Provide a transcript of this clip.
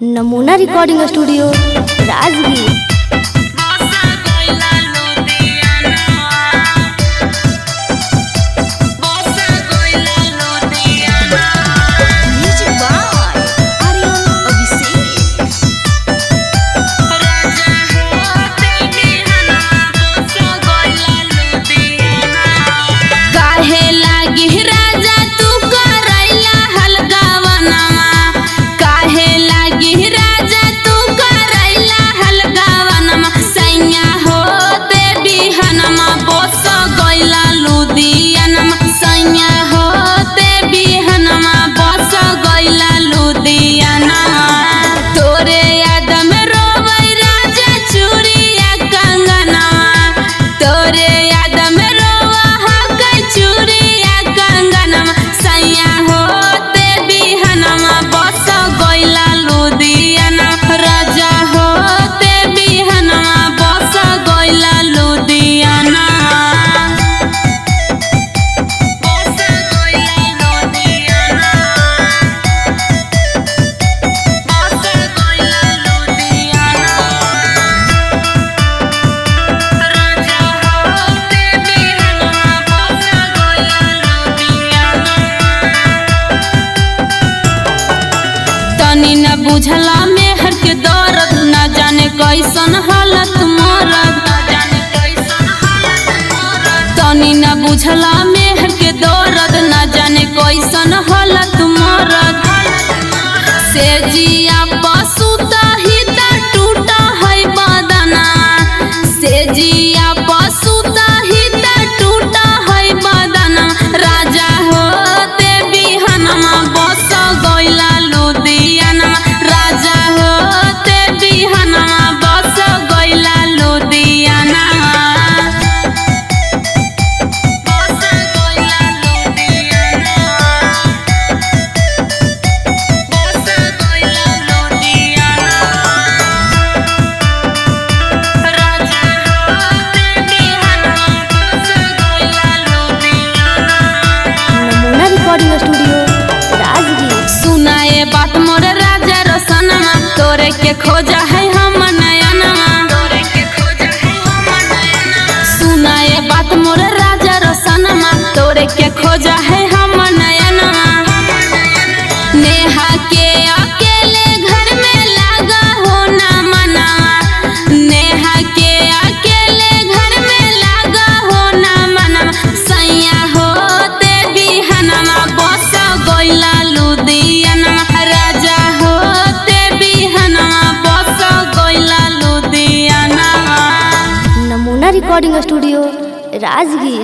नमूना recording studio Rajgir. न बुझला में हर के दर्द न जाने कैसन हालत मरद तनी न बुझला में हर के दर्द न जाने कैसन हालत मरद से जिया पशु तहिता टूटा है बदना से जिया पशु तहिता टूटा है बदना राजा होते बिहनमा बस गइला लुधियाना राजा होते बिहनमा बस गइला लुधियाना बस गइला लुधियाना बस गइला लुधियाना राजा होते बिहनमा बस गइला लुधियाना। नमूना रिकॉर्डिंग स्टूडियो राजगीर। सुनाए बात मोरे राजा रोशनमा तोरे के खोजा है हम नयनमा सुनाए बात मोरे राजा रोशनमा तोरे के खोजा है हम नयनमा नेहा के अकेले घर में लागा हो ना मनावा नेहा के अकेले घर में लागा हो ना मनावा सैया होते बिहनमा बस गइला लुधियाना राजा होते बिहनमा बस गइला लुधियाना। नमूना रिकॉर्डिंग स्टूडियो राजगीर।